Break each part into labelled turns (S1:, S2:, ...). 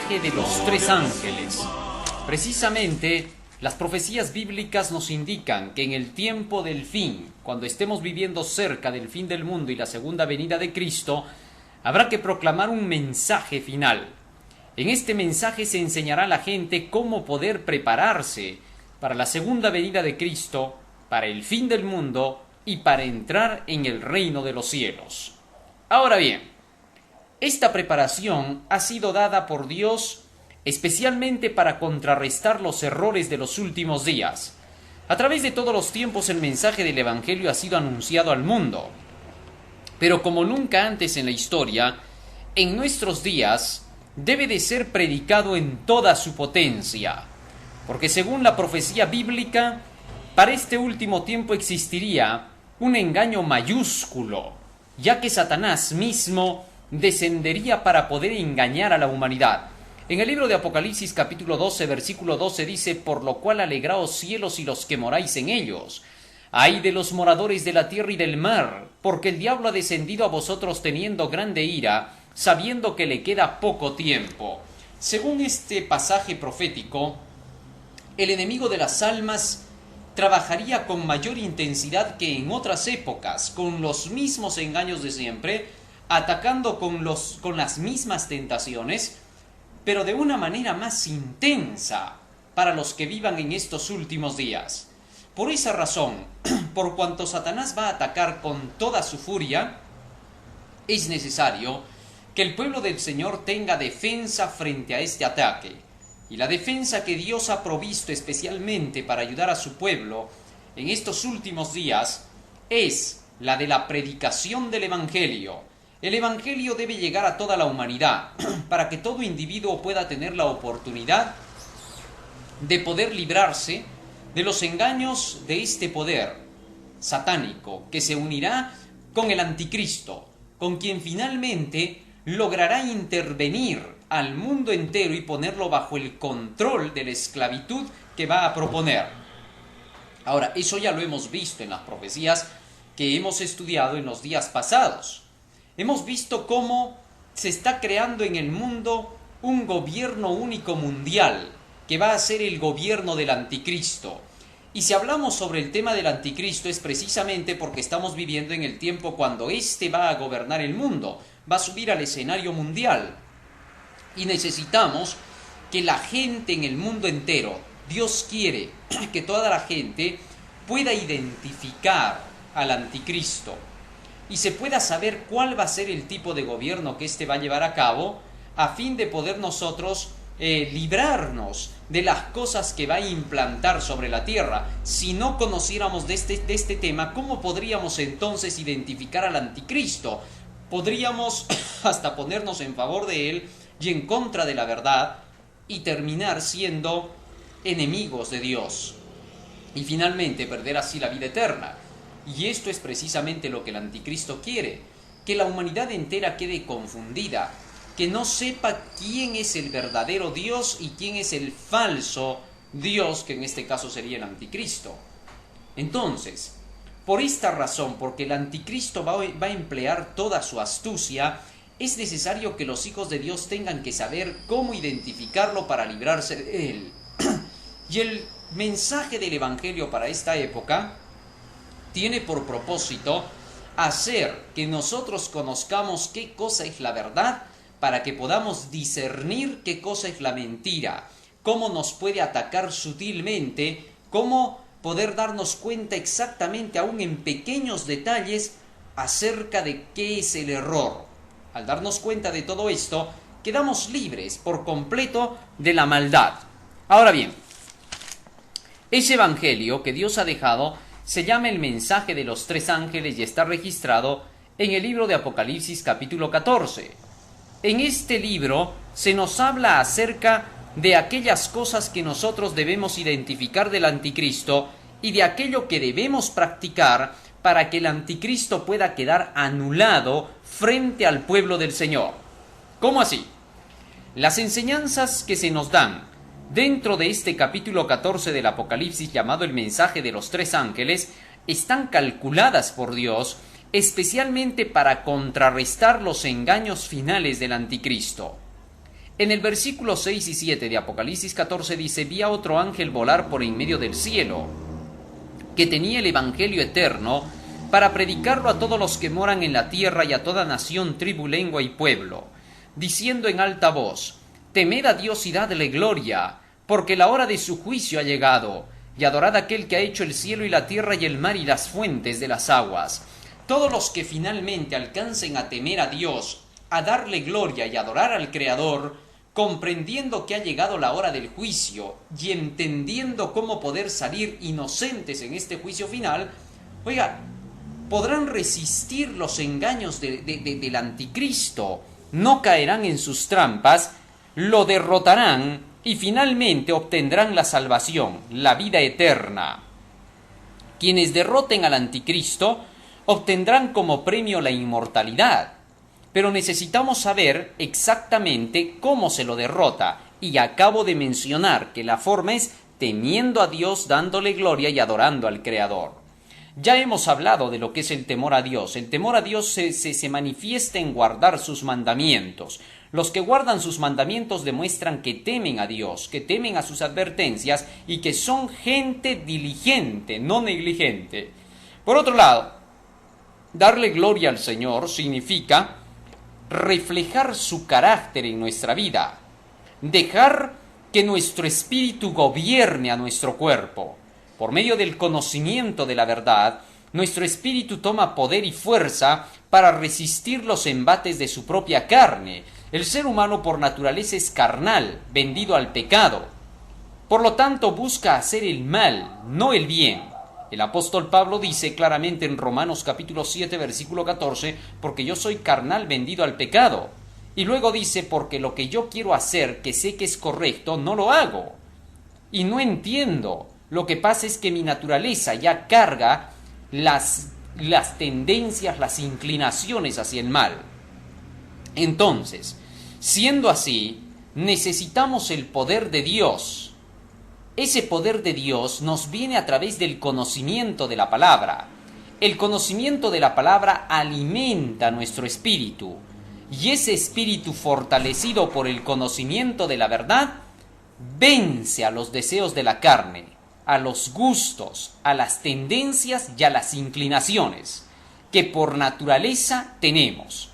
S1: mensaje de los tres ángeles. Precisamente, las profecías bíblicas nos indican que en el tiempo del fin, cuando estemos viviendo cerca del fin del mundo y la segunda venida de Cristo, habrá que proclamar un mensaje final. En este mensaje se enseñará a la gente cómo poder prepararse para la segunda venida de Cristo, para el fin del mundo y para entrar en el reino de los cielos. Ahora bien, esta preparación ha sido dada por Dios especialmente para contrarrestar los errores de los últimos días. A través de todos los tiempos el mensaje del Evangelio ha sido anunciado al mundo. Pero como nunca antes en la historia, en nuestros días debe de ser predicado en toda su potencia. Porque según la profecía bíblica, para este último tiempo existiría un engaño mayúsculo, ya que Satanás mismo descendería para poder engañar a la humanidad. En el libro de Apocalipsis capítulo 12 versículo 12 dice: por lo cual alegraos cielos y los que moráis en ellos. Ay de los moradores de la tierra y del mar, porque el diablo ha descendido a vosotros teniendo grande ira, sabiendo que le queda poco tiempo. Según este pasaje profético, el enemigo de las almas trabajaría con mayor intensidad que en otras épocas, con los mismos engaños de siempre, atacando con las mismas tentaciones, pero de una manera más intensa para los que vivan en estos últimos días. Por esa razón, por cuanto Satanás va a atacar con toda su furia, es necesario que el pueblo del Señor tenga defensa frente a este ataque. Y la defensa que Dios ha provisto especialmente para ayudar a su pueblo en estos últimos días es la de la predicación del Evangelio. El Evangelio debe llegar a toda la humanidad para que todo individuo pueda tener la oportunidad de poder librarse de los engaños de este poder satánico que se unirá con el anticristo, con quien finalmente logrará intervenir al mundo entero y ponerlo bajo el control de la esclavitud que va a proponer. Ahora, eso ya lo hemos visto en las profecías que hemos estudiado en los días pasados. Hemos visto cómo se está creando en el mundo un gobierno único mundial, que va a ser el gobierno del anticristo. Y si hablamos sobre el tema del anticristo es precisamente porque estamos viviendo en el tiempo cuando éste va a gobernar el mundo, va a subir al escenario mundial. Y necesitamos que la gente en el mundo entero, Dios quiere que toda la gente pueda identificar al anticristo y se pueda saber cuál va a ser el tipo de gobierno que éste va a llevar a cabo, a fin de poder nosotros librarnos de las cosas que va a implantar sobre la tierra. Si no conociéramos de este tema, ¿cómo podríamos entonces identificar al anticristo? Podríamos hasta ponernos en favor de él y en contra de la verdad y terminar siendo enemigos de Dios y finalmente perder así la vida eterna. Y esto es precisamente lo que el anticristo quiere, que la humanidad entera quede confundida, que no sepa quién es el verdadero Dios y quién es el falso Dios, que en este caso sería el anticristo. Entonces, por esta razón, porque el anticristo va a emplear toda su astucia, es necesario que los hijos de Dios tengan que saber cómo identificarlo para librarse de él. Y el mensaje del Evangelio para esta época tiene por propósito hacer que nosotros conozcamos qué cosa es la verdad, para que podamos discernir qué cosa es la mentira, cómo nos puede atacar sutilmente, cómo poder darnos cuenta exactamente, aún en pequeños detalles, acerca de qué es el error. Al darnos cuenta de todo esto, quedamos libres por completo de la maldad. Ahora bien, ese evangelio que Dios ha dejado se llama el mensaje de los tres ángeles y está registrado en el libro de Apocalipsis capítulo 14. En este libro se nos habla acerca de aquellas cosas que nosotros debemos identificar del anticristo y de aquello que debemos practicar para que el anticristo pueda quedar anulado frente al pueblo del Señor. ¿Cómo así? Las enseñanzas que se nos dan dentro de este capítulo 14 del Apocalipsis, llamado el mensaje de los tres ángeles, están calculadas por Dios especialmente para contrarrestar los engaños finales del anticristo. En el versículo 6 y 7 de Apocalipsis 14 dice: vi a otro ángel volar por en medio del cielo, que tenía el evangelio eterno, para predicarlo a todos los que moran en la tierra y a toda nación, tribu, lengua y pueblo, diciendo en alta voz: temed a Dios y dadle gloria, porque la hora de su juicio ha llegado, y adorad a aquel que ha hecho el cielo y la tierra y el mar y las fuentes de las aguas. Todos los que finalmente alcancen a temer a Dios, a darle gloria y adorar al Creador, comprendiendo que ha llegado la hora del juicio y entendiendo cómo poder salir inocentes en este juicio final, oiga, podrán resistir los engaños del anticristo, no caerán en sus trampas, lo derrotarán y finalmente obtendrán la salvación, la vida eterna. Quienes derroten al anticristo obtendrán como premio la inmortalidad, pero necesitamos saber exactamente cómo se lo derrota, y acabo de mencionar que la forma es temiendo a Dios, dándole gloria y adorando al Creador. Ya hemos hablado de lo que es el temor a Dios. El temor a Dios se manifiesta en guardar sus mandamientos. Los que guardan sus mandamientos demuestran que temen a Dios, que temen a sus advertencias y que son gente diligente, no negligente. Por otro lado, darle gloria al Señor significa reflejar su carácter en nuestra vida, dejar que nuestro espíritu gobierne a nuestro cuerpo. Por medio del conocimiento de la verdad, nuestro espíritu toma poder y fuerza para resistir los embates de su propia carne. El ser humano por naturaleza es carnal, vendido al pecado. Por lo tanto, busca hacer el mal, no el bien. El apóstol Pablo dice claramente en Romanos capítulo 7, versículo 14, porque yo soy carnal vendido al pecado. Y luego dice, porque lo que yo quiero hacer, que sé que es correcto, no lo hago. Y no entiendo. Lo que pasa es que mi naturaleza ya carga las tendencias, las inclinaciones hacia el mal. Entonces, siendo así, necesitamos el poder de Dios. Ese poder de Dios nos viene a través del conocimiento de la palabra. El conocimiento de la palabra alimenta nuestro espíritu, y ese espíritu fortalecido por el conocimiento de la verdad vence a los deseos de la carne, a los gustos, a las tendencias y a las inclinaciones que por naturaleza tenemos.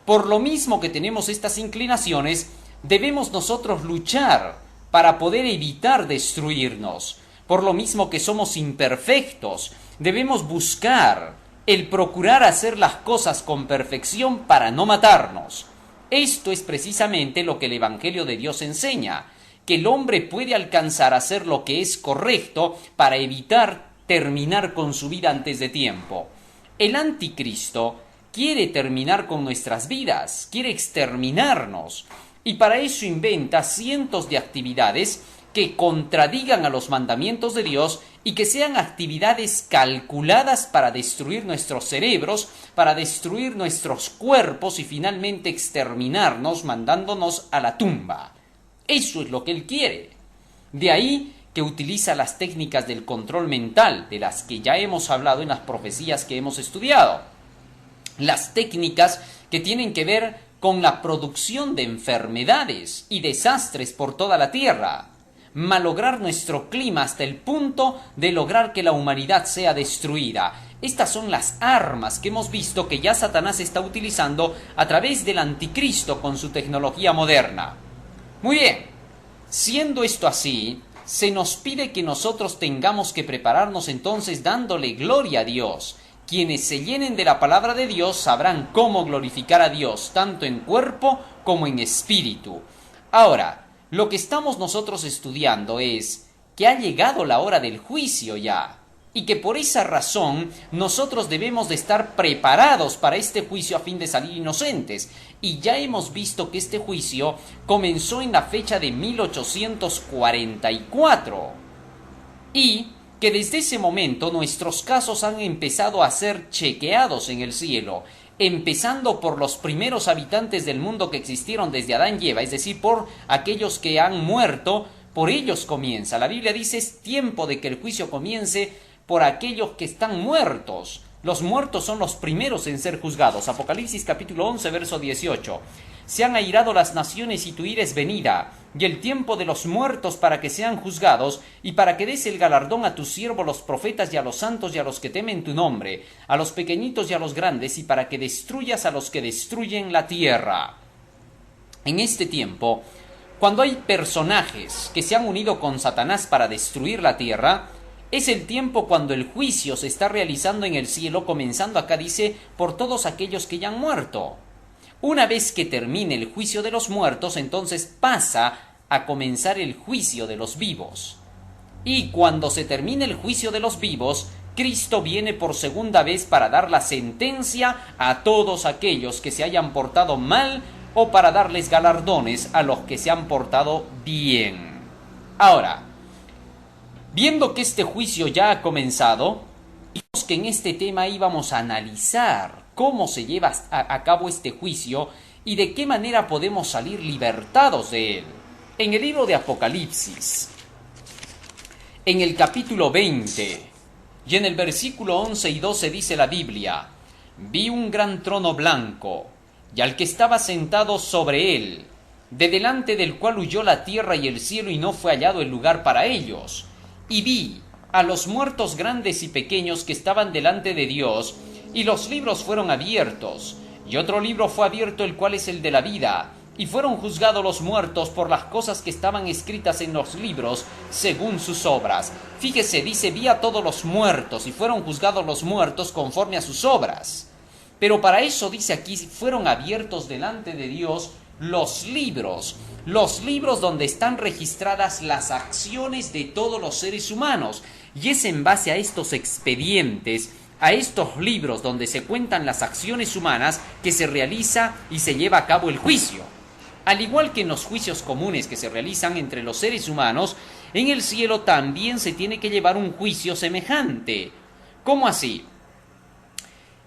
S1: Por lo mismo que tenemos estas inclinaciones, debemos nosotros luchar para poder evitar destruirnos. Por lo mismo que somos imperfectos, debemos buscar el procurar hacer las cosas con perfección para no matarnos. Esto es precisamente lo que el Evangelio de Dios enseña, que el hombre puede alcanzar a hacer lo que es correcto para evitar terminar con su vida antes de tiempo. El anticristo quiere terminar con nuestras vidas, quiere exterminarnos, y para eso inventa cientos de actividades que contradigan a los mandamientos de Dios y que sean actividades calculadas para destruir nuestros cerebros, para destruir nuestros cuerpos y finalmente exterminarnos, mandándonos a la tumba. Eso es lo que él quiere. De ahí que utiliza las técnicas del control mental, de las que ya hemos hablado en las profecías que hemos estudiado. Las técnicas que tienen que ver con la producción de enfermedades y desastres por toda la tierra, malograr nuestro clima hasta el punto de lograr que la humanidad sea destruida. Estas son las armas que hemos visto que ya Satanás está utilizando a través del anticristo con su tecnología moderna. Muy bien, siendo esto así, se nos pide que nosotros tengamos que prepararnos entonces dándole gloria a Dios. Quienes se llenen de la palabra de Dios sabrán cómo glorificar a Dios, tanto en cuerpo como en espíritu. Ahora, lo que estamos nosotros estudiando es que ha llegado la hora del juicio ya, y que por esa razón nosotros debemos de estar preparados para este juicio a fin de salir inocentes. Y ya hemos visto que este juicio comenzó en la fecha de 1844, y que desde ese momento nuestros casos han empezado a ser chequeados en el cielo, empezando por los primeros habitantes del mundo que existieron desde Adán y Eva, es decir, por aquellos que han muerto, por ellos comienza. La Biblia dice, es tiempo de que el juicio comience por aquellos que están muertos, Los muertos son los primeros en ser juzgados. Apocalipsis capítulo 11, verso 18. Se han airado las naciones y tu ira es venida, y el tiempo de los muertos para que sean juzgados, y para que des el galardón a tus siervos los profetas y a los santos y a los que temen tu nombre, a los pequeñitos y a los grandes, y para que destruyas a los que destruyen la tierra. En este tiempo, cuando hay personajes que se han unido con Satanás para destruir la tierra, es el tiempo cuando el juicio se está realizando en el cielo, comenzando acá dice, por todos aquellos que ya han muerto. Una vez que termine el juicio de los muertos, entonces pasa a comenzar el juicio de los vivos. Y cuando se termine el juicio de los vivos, Cristo viene por segunda vez para dar la sentencia a todos aquellos que se hayan portado mal o para darles galardones a los que se han portado bien. Ahora, viendo que este juicio ya ha comenzado, dijimos que en este tema íbamos a analizar cómo se lleva a cabo este juicio y de qué manera podemos salir libertados de él. En el libro de Apocalipsis, en el capítulo 20 y en el versículo 11 y 12 dice la Biblia: vi un gran trono blanco y al que estaba sentado sobre él, de delante del cual huyó la tierra y el cielo y no fue hallado el lugar para ellos. Y vi a los muertos grandes y pequeños que estaban delante de Dios, y los libros fueron abiertos, y otro libro fue abierto, el cual es el de la vida, y fueron juzgados los muertos por las cosas que estaban escritas en los libros, según sus obras. Fíjese, dice, vi a todos los muertos, y fueron juzgados los muertos conforme a sus obras. Pero para eso, dice aquí, fueron abiertos delante de Dios los libros donde están registradas las acciones de todos los seres humanos. Y es en base a estos expedientes, a estos libros donde se cuentan las acciones humanas, que se realiza y se lleva a cabo el juicio. Al igual que en los juicios comunes que se realizan entre los seres humanos, en el cielo también se tiene que llevar un juicio semejante. ¿Cómo así?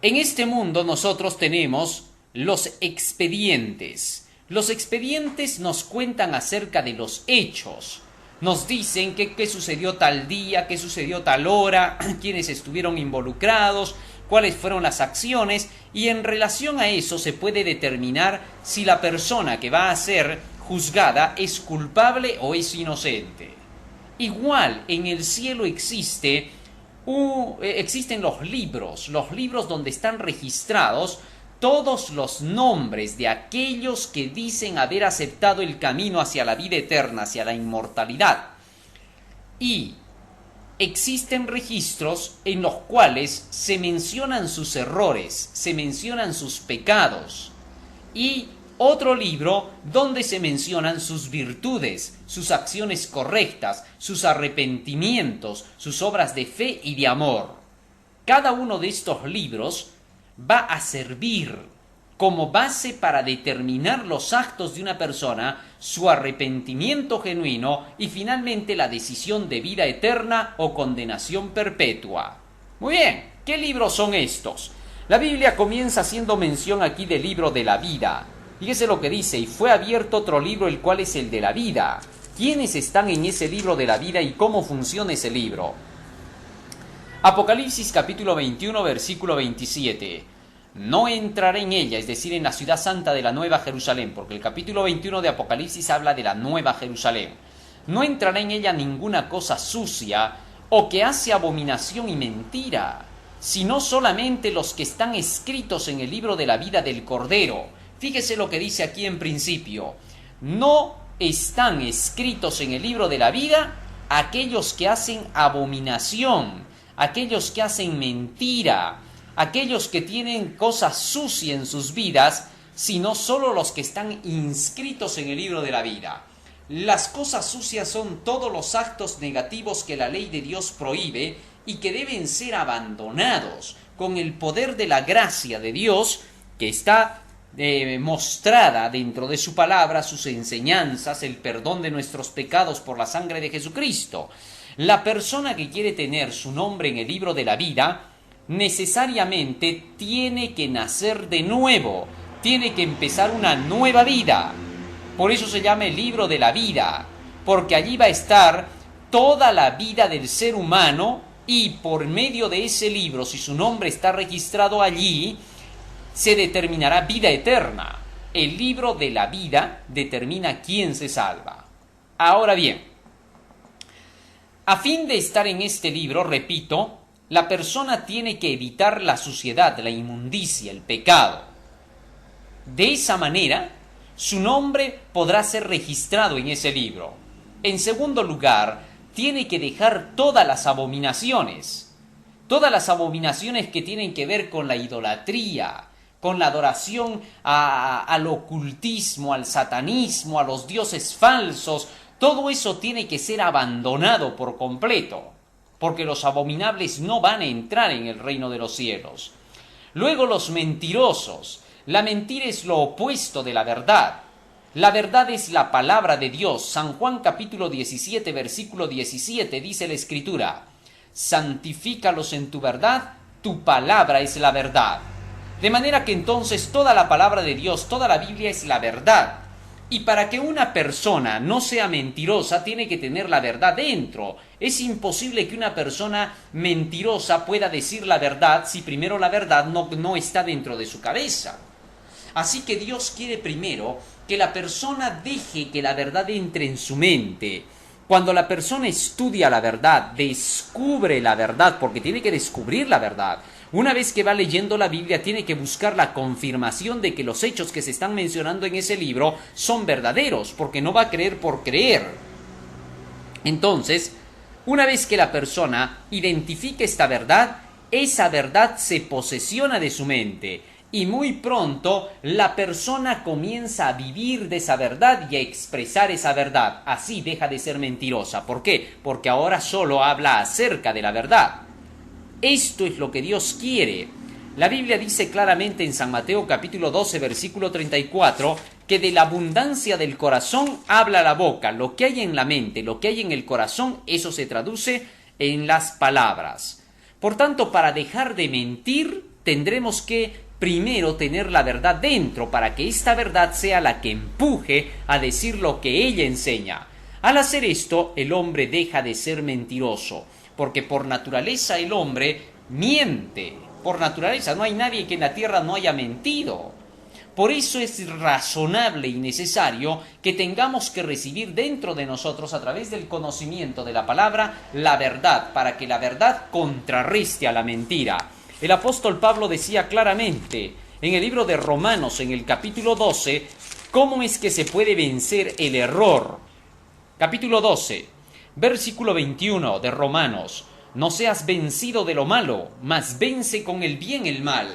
S1: En este mundo nosotros tenemos los expedientes. Los expedientes nos cuentan acerca de los hechos. Nos dicen qué sucedió tal día, qué sucedió tal hora, quiénes estuvieron involucrados, cuáles fueron las acciones, y en relación a eso se puede determinar si la persona que va a ser juzgada es culpable o es inocente. Igual en el cielo existen los libros donde están registrados todos los nombres de aquellos que dicen haber aceptado el camino hacia la vida eterna, hacia la inmortalidad. Y existen registros en los cuales se mencionan sus errores, se mencionan sus pecados. Y otro libro donde se mencionan sus virtudes, sus acciones correctas, sus arrepentimientos, sus obras de fe y de amor. Cada uno de estos libros va a servir como base para determinar los actos de una persona, su arrepentimiento genuino y finalmente la decisión de vida eterna o condenación perpetua. Muy bien, ¿qué libros son estos? La Biblia comienza haciendo mención aquí del libro de la vida. Fíjese lo que dice: y fue abierto otro libro, el cual es el de la vida. ¿Quiénes están en ese libro de la vida y cómo funciona ese libro? Apocalipsis capítulo 21, versículo 27. No entraré en ella, es decir, en la ciudad santa de la Nueva Jerusalén, porque el capítulo 21 de Apocalipsis habla de la Nueva Jerusalén. No entrará en ella ninguna cosa sucia o que hace abominación y mentira, sino solamente los que están escritos en el libro de la vida del Cordero. Fíjese lo que dice aquí en principio: no están escritos en el libro de la vida aquellos que hacen abominación, aquellos que hacen mentira, aquellos que tienen cosas sucias en sus vidas, sino solo los que están inscritos en el libro de la vida. Las cosas sucias son todos los actos negativos que la ley de Dios prohíbe y que deben ser abandonados con el poder de la gracia de Dios, que está mostrada dentro de su palabra, sus enseñanzas, el perdón de nuestros pecados por la sangre de Jesucristo. La persona que quiere tener su nombre en el libro de la vida necesariamente tiene que nacer de nuevo, tiene que empezar una nueva vida. Por eso se llama el libro de la vida, porque allí va a estar toda la vida del ser humano Y por medio de ese libro, si su nombre está registrado allí, se determinará vida eterna. El libro de la vida determina quién se salva. Ahora bien, a fin de estar en este libro, repito, la persona tiene que evitar la suciedad, la inmundicia, el pecado. De esa manera, su nombre podrá ser registrado en ese libro. En segundo lugar, tiene que dejar todas las abominaciones que tienen que ver con la idolatría, con la adoración al ocultismo, al satanismo, a los dioses falsos. Todo eso tiene que ser abandonado por completo, porque los abominables no van a entrar en el reino de los cielos. Luego los mentirosos. La mentira es lo opuesto de la verdad. La verdad es la palabra de Dios. San Juan capítulo 17, versículo 17 dice la Escritura: santifícalos en tu verdad, tu palabra es la verdad. De manera que entonces toda la palabra de Dios, toda la Biblia es la verdad. Y para que una persona no sea mentirosa, tiene que tener la verdad dentro. Es imposible que una persona mentirosa pueda decir la verdad si primero la verdad no está dentro de su cabeza. Así que Dios quiere primero que la persona deje que la verdad entre en su mente. Cuando la persona estudia la verdad, descubre la verdad, porque tiene que descubrir la verdad. Una vez que va leyendo la Biblia, tiene que buscar la confirmación de que los hechos que se están mencionando en ese libro son verdaderos, porque no va a creer por creer. Entonces, una vez que la persona identifica esta verdad, esa verdad se posesiona de su mente. Y muy pronto la persona comienza a vivir de esa verdad y a expresar esa verdad. Así deja de ser mentirosa. ¿Por qué? Porque ahora solo habla acerca de la verdad. Esto es lo que Dios quiere. La Biblia dice claramente en San Mateo capítulo 12 versículo 34 que de la abundancia del corazón habla la boca. Lo que hay en la mente, lo que hay en el corazón, eso se traduce en las palabras. Por tanto, para dejar de mentir, tendremos que primero tener la verdad dentro, para que esta verdad sea la que empuje a decir lo que ella enseña. Al hacer esto, el hombre deja de ser mentiroso, porque por naturaleza el hombre miente. Por naturaleza, no hay nadie que en la tierra no haya mentido. Por eso es razonable y necesario que tengamos que recibir dentro de nosotros, a través del conocimiento de la palabra, la verdad, para que la verdad contrarreste a la mentira. El apóstol Pablo decía claramente en el libro de Romanos, en el capítulo 12, cómo es que se puede vencer el error. Capítulo 12, versículo 21 de Romanos: no seas vencido de lo malo, mas vence con el bien el mal.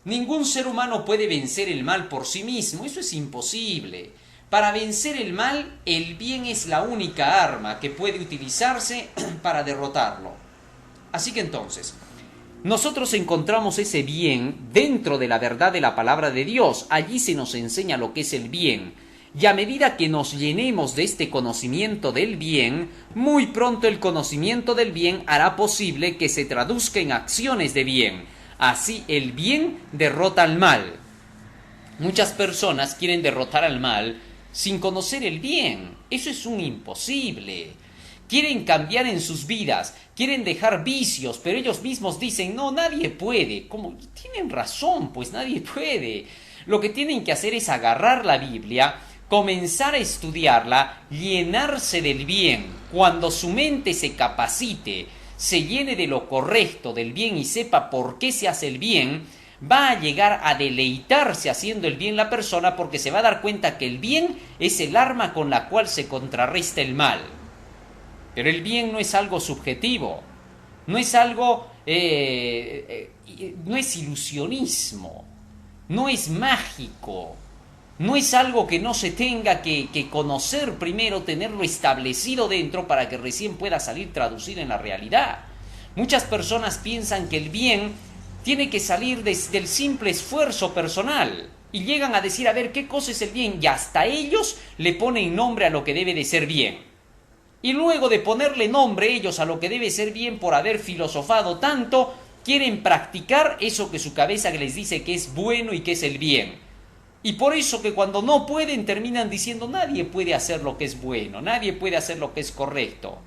S1: Ningún ser humano puede vencer el mal por sí mismo, eso es imposible. Para vencer el mal, el bien es la única arma que puede utilizarse para derrotarlo. Así que entonces, nosotros encontramos ese bien dentro de la verdad de la palabra de Dios. Allí se nos enseña lo que es el bien. Y a medida que nos llenemos de este conocimiento del bien, muy pronto el conocimiento del bien hará posible que se traduzca en acciones de bien. Así el bien derrota al mal. Muchas personas quieren derrotar al mal sin conocer el bien. Eso es un imposible. Quieren cambiar en sus vidas, quieren dejar vicios, pero ellos mismos dicen: no, nadie puede. ¿Cómo? Tienen razón, pues nadie puede. Lo que tienen que hacer es agarrar la Biblia, comenzar a estudiarla, llenarse del bien. Cuando su mente se capacite, se llene de lo correcto, del bien, y sepa por qué se hace el bien, va a llegar a deleitarse haciendo el bien la persona, porque se va a dar cuenta que el bien es el arma con la cual se contrarresta el mal. Pero el bien no es algo subjetivo, no es algo, no es ilusionismo, no es mágico, no es algo que no se tenga que conocer primero, tenerlo establecido dentro para que recién pueda salir traducido en la realidad. Muchas personas piensan que el bien tiene que salir desde el simple esfuerzo personal y llegan a decir: a ver, ¿qué cosa es el bien? Y hasta ellos le ponen nombre a lo que debe de ser bien. Y luego de ponerle nombre ellos a lo que debe ser bien por haber filosofado tanto, quieren practicar eso que su cabeza les dice que es bueno y que es el bien. Y por eso que cuando no pueden terminan diciendo: nadie puede hacer lo que es bueno, nadie puede hacer lo que es correcto.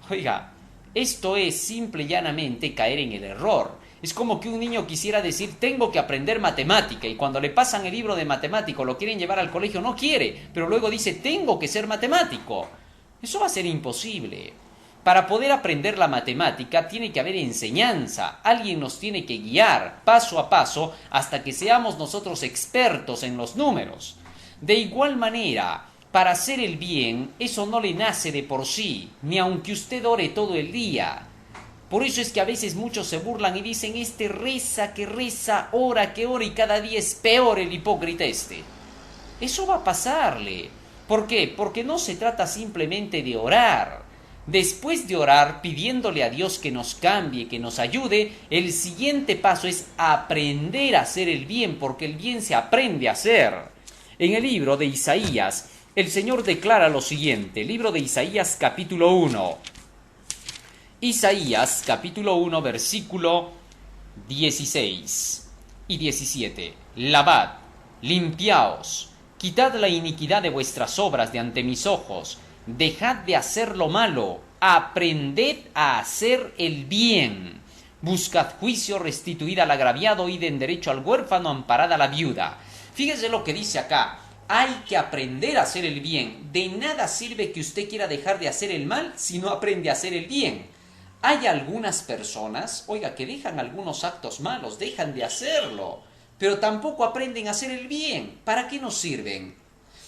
S1: Oiga, Esto es simple y llanamente caer en el error. Es como que un niño quisiera decir, tengo que aprender matemática, y cuando le pasan el libro de matemático, lo quieren llevar al colegio, no quiere, pero luego dice, tengo que ser matemático. Eso va a ser imposible. Para poder aprender la matemática tiene que haber enseñanza, alguien nos tiene que guiar paso a paso hasta que seamos nosotros expertos en los números. De igual manera, para hacer el bien, eso no le nace de por sí, ni aunque usted ore todo el día. Por eso es que a veces muchos se burlan y dicen, reza, que reza, ora, que ora, y cada día es peor el hipócrita este. Eso va a pasarle. ¿Por qué? Porque no se trata simplemente de orar. Después de orar, pidiéndole a Dios que nos cambie, que nos ayude, el siguiente paso es aprender a hacer el bien, porque el bien se aprende a hacer. En el libro de Isaías, el Señor declara lo siguiente, libro de Isaías capítulo 1. Isaías capítulo 1 versículo 16 y 17. Lavad, limpiaos, quitad la iniquidad de vuestras obras de ante mis ojos, dejad de hacer lo malo, aprended a hacer el bien. Buscad juicio, restituid al agraviado, id en derecho al huérfano, amparad a la viuda. Fíjese lo que dice acá. Hay que aprender a hacer el bien. De nada sirve que usted quiera dejar de hacer el mal si no aprende a hacer el bien. Hay algunas personas, oiga, que dejan algunos actos malos, dejan de hacerlo, pero tampoco aprenden a hacer el bien. ¿Para qué nos sirven?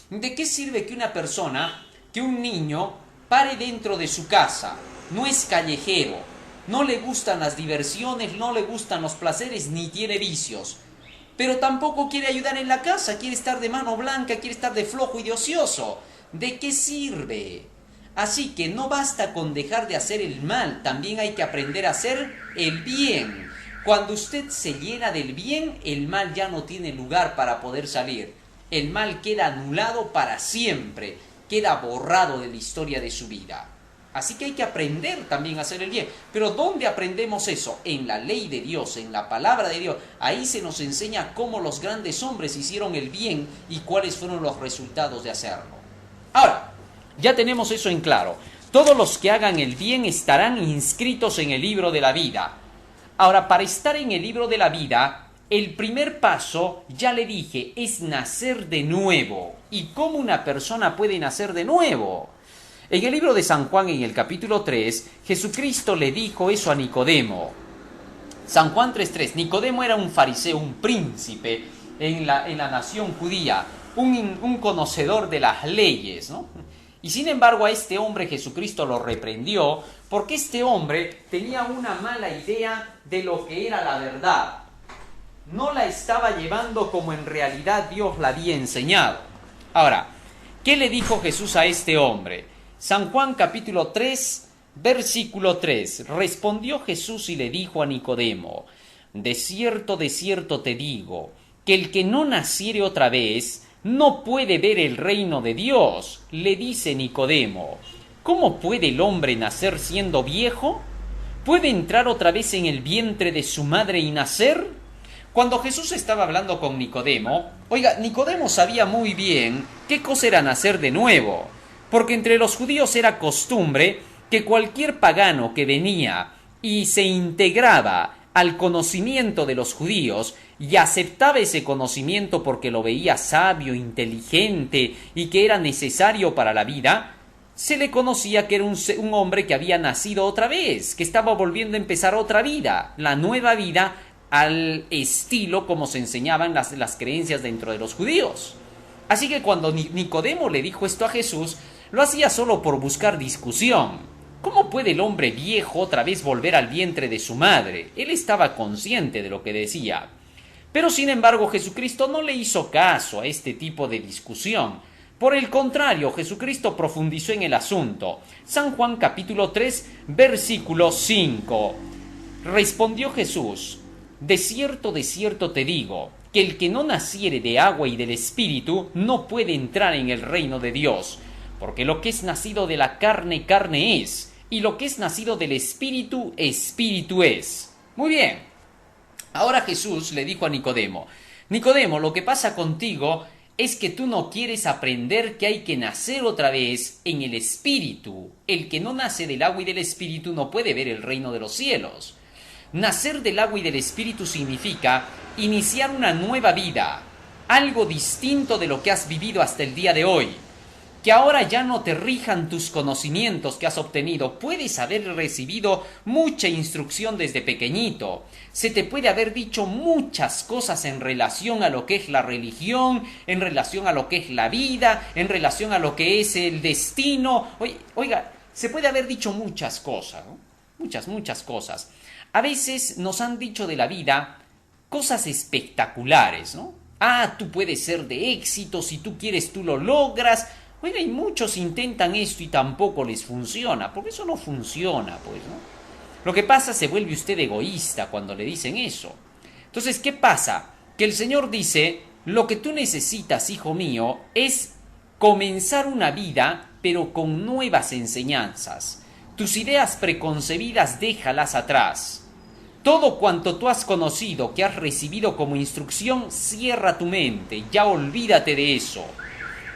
S1: ¿De qué sirve que una persona, que un niño, pare dentro de su casa? No es callejero, no le gustan las diversiones, no le gustan los placeres, ni tiene vicios. Pero tampoco quiere ayudar en la casa, quiere estar de mano blanca, quiere estar de flojo y de ocioso. ¿De qué sirve? Así que no basta con dejar de hacer el mal, también hay que aprender a hacer el bien. Cuando usted se llena del bien, el mal ya no tiene lugar para poder salir. El mal queda anulado para siempre, queda borrado de la historia de su vida. Así que hay que aprender también a hacer el bien. Pero ¿dónde aprendemos eso? En la ley de Dios, en la palabra de Dios. Ahí se nos enseña cómo los grandes hombres hicieron el bien y cuáles fueron los resultados de hacerlo. Ahora, ya tenemos eso en claro. Todos los que hagan el bien estarán inscritos en el libro de la vida. Ahora, para estar en el libro de la vida, el primer paso, ya le dije, es nacer de nuevo. ¿Y cómo una persona puede nacer de nuevo? En el libro de San Juan, en el capítulo 3, Jesucristo le dijo eso a Nicodemo. San Juan 3:3. Nicodemo era un fariseo, un príncipe en la nación judía, un conocedor de las leyes, ¿no? Y sin embargo a este hombre Jesucristo lo reprendió porque este hombre tenía una mala idea de lo que era la verdad. No la estaba llevando como en realidad Dios la había enseñado. Ahora, ¿qué le dijo Jesús a este hombre? San Juan capítulo 3, versículo 3. Respondió Jesús y le dijo a Nicodemo, de cierto te digo, que el que no naciere otra vez no puede ver el reino de Dios. Le dice Nicodemo, ¿cómo puede el hombre nacer siendo viejo? ¿Puede entrar otra vez en el vientre de su madre y nacer? Cuando Jesús estaba hablando con Nicodemo, oiga, Nicodemo sabía muy bien qué cosa era nacer de nuevo, porque entre los judíos era costumbre que cualquier pagano que venía y se integraba al conocimiento de los judíos y aceptaba ese conocimiento porque lo veía sabio, inteligente y que era necesario para la vida, se le conocía que era un hombre que había nacido otra vez, que estaba volviendo a empezar otra vida, la nueva vida al estilo como se enseñaban las creencias dentro de los judíos. Así que cuando Nicodemo le dijo esto a Jesús, lo hacía solo por buscar discusión. ¿Cómo puede el hombre viejo otra vez volver al vientre de su madre? Él estaba consciente de lo que decía. Pero sin embargo Jesucristo no le hizo caso a este tipo de discusión. Por el contrario, Jesucristo profundizó en el asunto. San Juan capítulo 3, versículo 5. Respondió Jesús, de cierto te digo, que el que no naciere de agua y del Espíritu no puede entrar en el reino de Dios. Porque lo que es nacido de la carne, carne es, y lo que es nacido del Espíritu, Espíritu es. Muy bien. Ahora Jesús le dijo a Nicodemo, Nicodemo, lo que pasa contigo es que tú no quieres aprender que hay que nacer otra vez en el Espíritu. El que no nace del agua y del Espíritu no puede ver el reino de los cielos. Nacer del agua y del Espíritu significa iniciar una nueva vida, algo distinto de lo que has vivido hasta el día de hoy. Que ahora ya no te rijan tus conocimientos que has obtenido. Puedes haber recibido mucha instrucción desde pequeñito. Se te puede haber dicho muchas cosas en relación a lo que es la religión, en relación a lo que es la vida, en relación a lo que es el destino. Oiga, se puede haber dicho muchas cosas, ¿no? Muchas cosas. A veces nos han dicho de la vida cosas espectaculares, ¿no? Ah, tú puedes ser de éxito, si tú quieres tú lo logras. Oiga, y muchos intentan esto y tampoco les funciona, porque eso no funciona, pues, ¿no? Lo que pasa, se vuelve usted egoísta cuando le dicen eso. Entonces, ¿qué pasa? Que el Señor dice, lo que tú necesitas, hijo mío, es comenzar una vida, pero con nuevas enseñanzas. Tus ideas preconcebidas déjalas atrás. Todo cuanto tú has conocido, que has recibido como instrucción, cierra tu mente, ya olvídate de eso.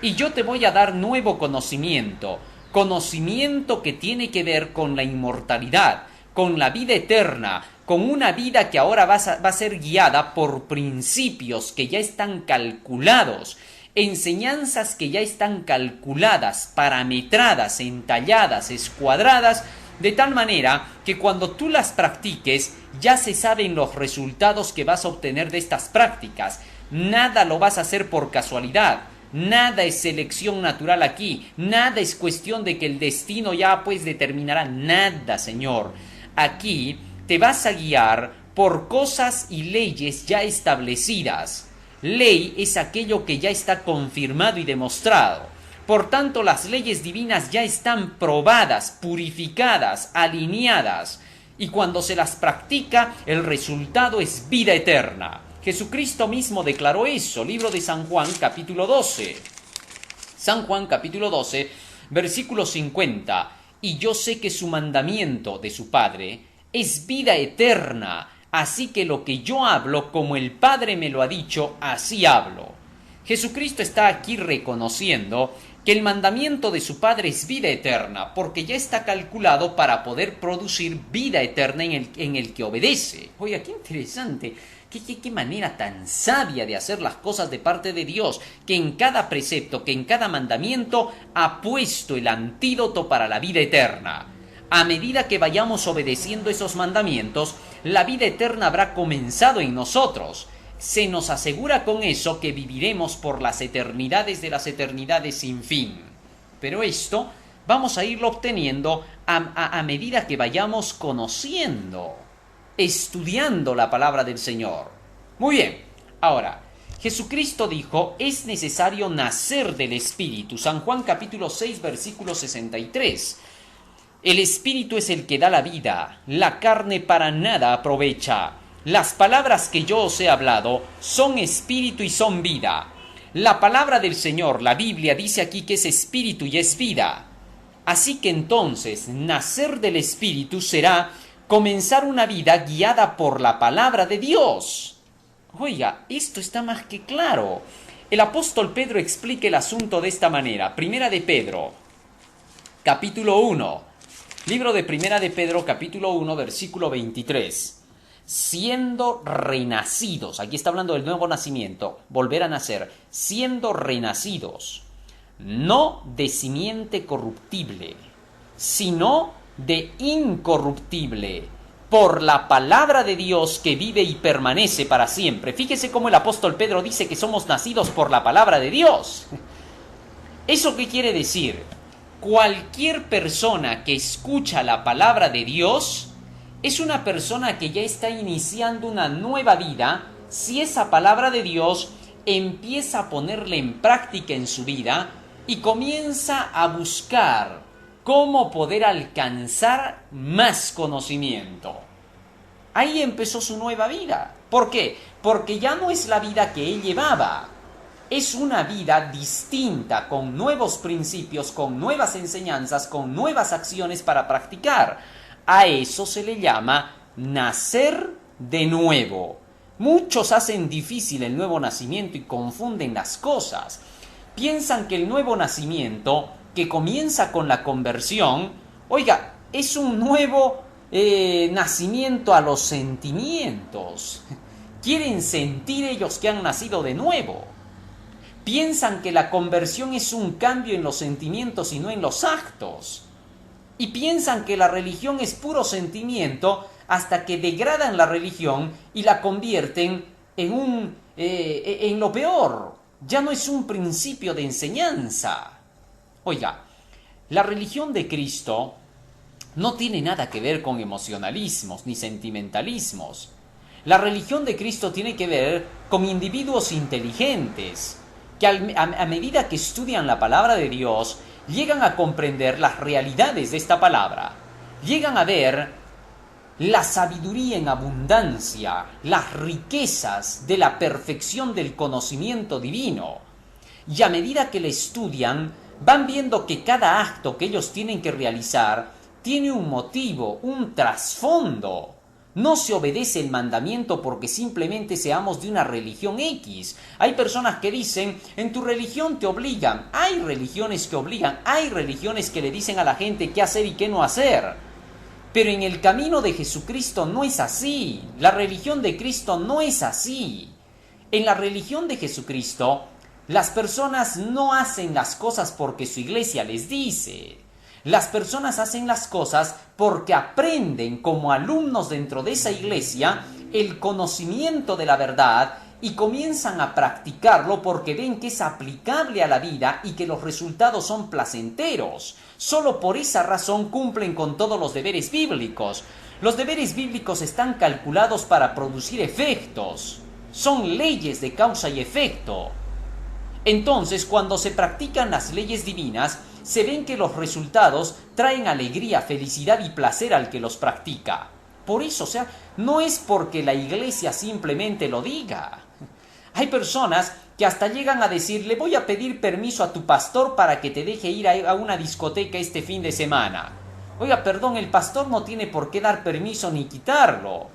S1: Y yo te voy a dar nuevo conocimiento, conocimiento que tiene que ver con la inmortalidad, con la vida eterna, con una vida que ahora va a ser guiada por principios que ya están calculados, enseñanzas que ya están calculadas, parametradas, entalladas, escuadradas, de tal manera que cuando tú las practiques ya se saben los resultados que vas a obtener de estas prácticas. Nada lo vas a hacer por casualidad. Nada es selección natural aquí, nada es cuestión de que el destino ya pues determinará, nada, Señor. Aquí te vas a guiar por cosas y leyes ya establecidas. Ley es aquello que ya está confirmado y demostrado. Por tanto, las leyes divinas ya están probadas, purificadas, alineadas, y cuando se las practica, el resultado es vida eterna. Jesucristo mismo declaró eso, libro de San Juan, capítulo 12. San Juan, capítulo 12, versículo 50. Y yo sé que su mandamiento de su Padre es vida eterna, así que lo que yo hablo, como el Padre me lo ha dicho, así hablo. Jesucristo está aquí reconociendo que el mandamiento de su Padre es vida eterna, porque ya está calculado para poder producir vida eterna en el que obedece. Oiga, qué interesante. ¿Qué manera tan sabia de hacer las cosas de parte de Dios, que en cada precepto, que en cada mandamiento ha puesto el antídoto para la vida eterna. A medida que vayamos obedeciendo esos mandamientos, la vida eterna habrá comenzado en nosotros. Se nos asegura con eso que viviremos por las eternidades de las eternidades sin fin. Pero esto vamos a irlo obteniendo a medida que vayamos conociendo, estudiando la palabra del Señor. Muy bien, ahora, Jesucristo dijo, es necesario nacer del Espíritu. San Juan capítulo 6, versículo 63. El Espíritu es el que da la vida, la carne para nada aprovecha. Las palabras que yo os he hablado son espíritu y son vida. La palabra del Señor, la Biblia, dice aquí que es espíritu y es vida. Así que entonces, nacer del Espíritu será comenzar una vida guiada por la palabra de Dios. Oiga, esto está más que claro. El apóstol Pedro explica el asunto de esta manera. Primera de Pedro, capítulo 1. Libro de Primera de Pedro, capítulo 1, versículo 23. Siendo renacidos, aquí está hablando del nuevo nacimiento, volver a nacer, siendo renacidos, no de simiente corruptible, sino de incorruptible, por la palabra de Dios que vive y permanece para siempre. Fíjese cómo el apóstol Pedro dice que somos nacidos por la palabra de Dios. ¿Eso qué quiere decir? Cualquier persona que escucha la palabra de Dios es una persona que ya está iniciando una nueva vida si esa palabra de Dios empieza a ponerla en práctica en su vida y comienza a buscar cómo poder alcanzar más conocimiento. Ahí empezó su nueva vida. ¿Por qué? Porque ya no es la vida que él llevaba. Es una vida distinta, con nuevos principios, con nuevas enseñanzas, con nuevas acciones para practicar. A eso se le llama nacer de nuevo. Muchos hacen difícil el nuevo nacimiento y confunden las cosas. Piensan que el nuevo nacimiento, que comienza con la conversión, oiga, es un nuevo nacimiento a los sentimientos. Quieren sentir ellos que han nacido de nuevo. Piensan que la conversión es un cambio en los sentimientos y no en los actos. Y piensan que la religión es puro sentimiento hasta que degradan la religión y la convierten en lo peor. Ya no es un principio de enseñanza. Oiga, la religión de Cristo no tiene nada que ver con emocionalismos ni sentimentalismos. La religión de Cristo tiene que ver con individuos inteligentes que a medida que estudian la palabra de Dios, llegan a comprender las realidades de esta palabra, llegan a ver la sabiduría en abundancia, las riquezas de la perfección del conocimiento divino. Y a medida que la estudian, van viendo que cada acto que ellos tienen que realizar tiene un motivo, un trasfondo. No se obedece el mandamiento porque simplemente seamos de una religión X. Hay personas que dicen, en tu religión te obligan. Hay religiones que obligan, hay religiones que le dicen a la gente qué hacer y qué no hacer. Pero en el camino de Jesucristo no es así. La religión de Cristo no es así. En la religión de Jesucristo, las personas no hacen las cosas porque su iglesia les dice. Las personas hacen las cosas porque aprenden como alumnos dentro de esa iglesia el conocimiento de la verdad y comienzan a practicarlo porque ven que es aplicable a la vida y que los resultados son placenteros. Solo por esa razón cumplen con todos los deberes bíblicos. Los deberes bíblicos están calculados para producir efectos. Son leyes de causa y efecto. Entonces, cuando se practican las leyes divinas, se ven que los resultados traen alegría, felicidad y placer al que los practica. Por eso, no es porque la iglesia simplemente lo diga. Hay personas que hasta llegan a decir, le voy a pedir permiso a tu pastor para que te deje ir a una discoteca este fin de semana. Oiga, perdón, el pastor no tiene por qué dar permiso ni quitarlo.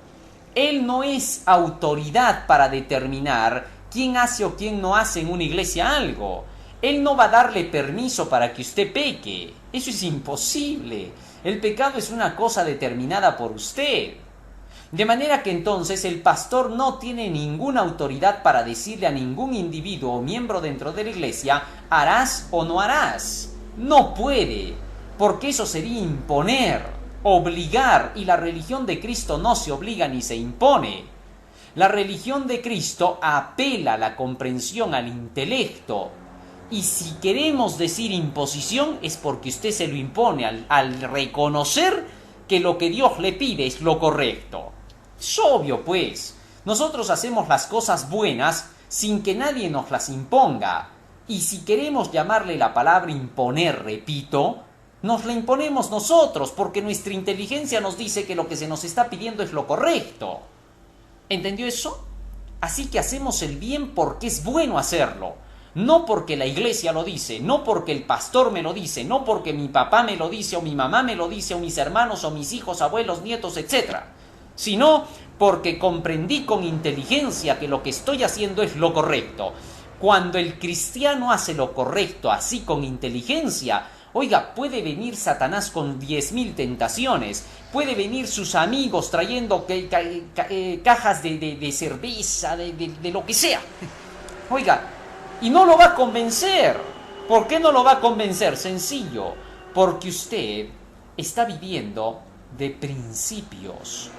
S1: Él no es autoridad para determinar quién hace o quién no hace en una iglesia algo. Él no va a darle permiso para que usted peque. Eso es imposible. El pecado es una cosa determinada por usted. De manera que entonces el pastor no tiene ninguna autoridad para decirle a ningún individuo o miembro dentro de la iglesia, harás o no harás. No puede, porque eso sería imponer, obligar, y la religión de Cristo no se obliga ni se impone. La religión de Cristo apela a la comprensión, al intelecto. Y si queremos decir imposición es porque usted se lo impone al reconocer que lo que Dios le pide es lo correcto. Es obvio, pues. Nosotros hacemos las cosas buenas sin que nadie nos las imponga. Y si queremos llamarle la palabra imponer, repito, nos la imponemos nosotros porque nuestra inteligencia nos dice que lo que se nos está pidiendo es lo correcto. ¿Entendió eso? Así que hacemos el bien porque es bueno hacerlo. No porque la iglesia lo dice, no porque el pastor me lo dice, no porque mi papá me lo dice, o mi mamá me lo dice, o mis hermanos, o mis hijos, abuelos, nietos, etc. Sino porque comprendí con inteligencia que lo que estoy haciendo es lo correcto. Cuando el cristiano hace lo correcto así con inteligencia, oiga, puede venir Satanás con 10.000 tentaciones, puede venir sus amigos trayendo cajas de cerveza, de lo que sea. Oiga, y no lo va a convencer. ¿Por qué no lo va a convencer? Sencillo, porque usted está viviendo de principios.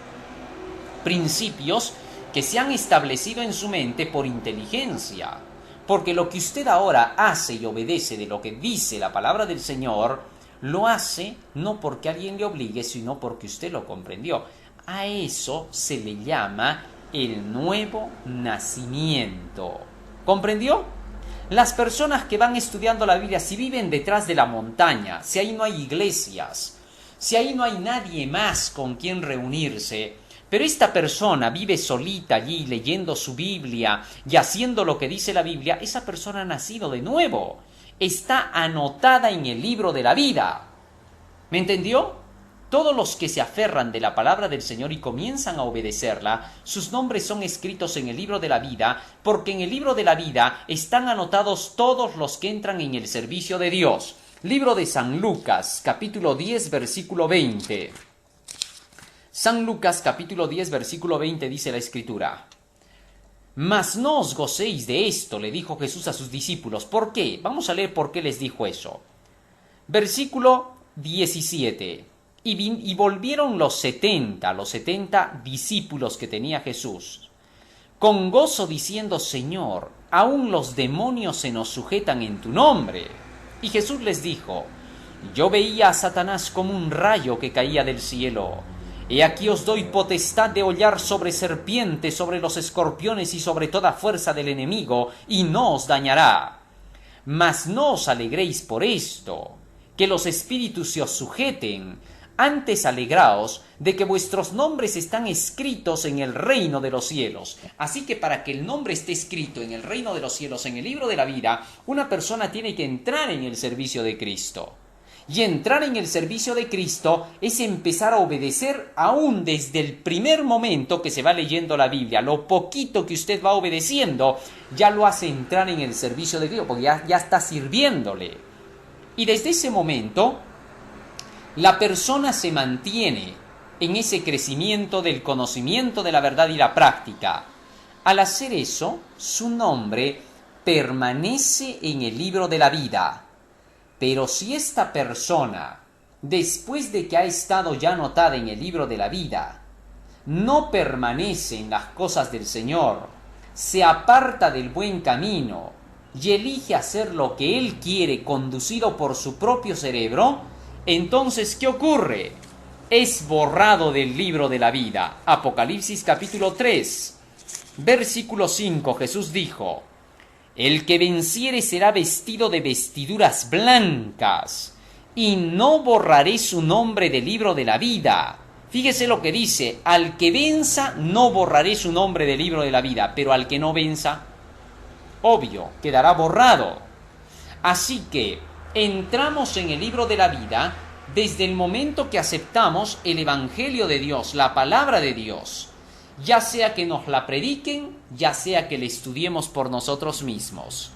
S1: Principios que se han establecido en su mente por inteligencia. Porque lo que usted ahora hace y obedece de lo que dice la palabra del Señor, lo hace no porque alguien le obligue, sino porque usted lo comprendió. A eso se le llama el nuevo nacimiento. ¿Comprendió? Las personas que van estudiando la Biblia, si viven detrás de la montaña, si ahí no hay iglesias, si ahí no hay nadie más con quien reunirse, pero esta persona vive solita allí leyendo su Biblia y haciendo lo que dice la Biblia, esa persona ha nacido de nuevo, está anotada en el libro de la vida. ¿Me entendió? Todos los que se aferran de la palabra del Señor y comienzan a obedecerla, sus nombres son escritos en el libro de la vida, porque en el libro de la vida están anotados todos los que entran en el servicio de Dios. Libro de San Lucas, capítulo 10, versículo 20. San Lucas, capítulo 10, versículo 20, dice la Escritura: Mas no os gocéis de esto, le dijo Jesús a sus discípulos. ¿Por qué? Vamos a leer por qué les dijo eso. Versículo 17. Y volvieron los 70 discípulos que tenía Jesús, con gozo diciendo: Señor, aún los demonios se nos sujetan en tu nombre. Y Jesús les dijo: Yo veía a Satanás como un rayo que caía del cielo. He aquí os doy potestad de hollar sobre serpientes, sobre los escorpiones y sobre toda fuerza del enemigo, y no os dañará. Mas no os alegréis por esto, que los espíritus se os sujeten. Antes alegraos de que vuestros nombres están escritos en el reino de los cielos. Así que para que el nombre esté escrito en el reino de los cielos, en el libro de la vida, una persona tiene que entrar en el servicio de Cristo. Y entrar en el servicio de Cristo es empezar a obedecer aún desde el primer momento que se va leyendo la Biblia. Lo poquito que usted va obedeciendo ya lo hace entrar en el servicio de Cristo, porque ya está sirviéndole. Y desde ese momento la persona se mantiene en ese crecimiento del conocimiento de la verdad y la práctica. Al hacer eso, su nombre permanece en el libro de la vida. Pero si esta persona, después de que ha estado ya anotada en el libro de la vida, no permanece en las cosas del Señor, se aparta del buen camino y elige hacer lo que él quiere, conducido por su propio cerebro, entonces, ¿qué ocurre? Es borrado del libro de la vida. Apocalipsis capítulo 3, versículo 5, Jesús dijo: El que venciere será vestido de vestiduras blancas, y no borraré su nombre del libro de la vida. Fíjese lo que dice: al que venza no borraré su nombre del libro de la vida, pero al que no venza, obvio, quedará borrado. Así que entramos en el libro de la vida desde el momento que aceptamos el Evangelio de Dios, la palabra de Dios, ya sea que nos la prediquen, ya sea que la estudiemos por nosotros mismos.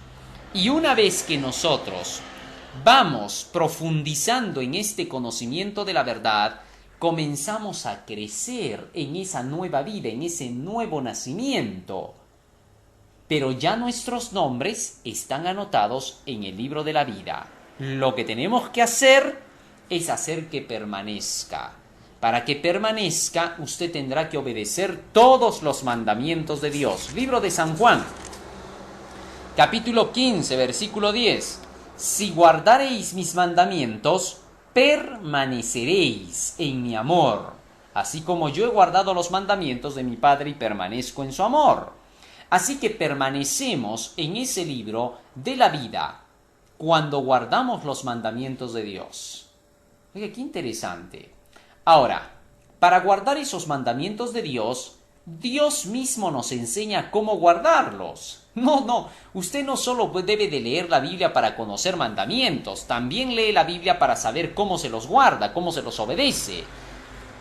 S1: Y una vez que nosotros vamos profundizando en este conocimiento de la verdad, comenzamos a crecer en esa nueva vida, en ese nuevo nacimiento. Pero ya nuestros nombres están anotados en el libro de la vida. Lo que tenemos que hacer es hacer que permanezca. Para que permanezca, usted tendrá que obedecer todos los mandamientos de Dios. Libro de San Juan, capítulo 15, versículo 10. Si guardareis mis mandamientos, permaneceréis en mi amor, así como yo he guardado los mandamientos de mi Padre y permanezco en su amor. Así que permanecemos en ese libro de la vida cuando guardamos los mandamientos de Dios. Oiga, qué interesante. Ahora, para guardar esos mandamientos de Dios, Dios mismo nos enseña cómo guardarlos. No, usted no solo debe de leer la Biblia para conocer mandamientos, también lee la Biblia para saber cómo se los guarda, cómo se los obedece.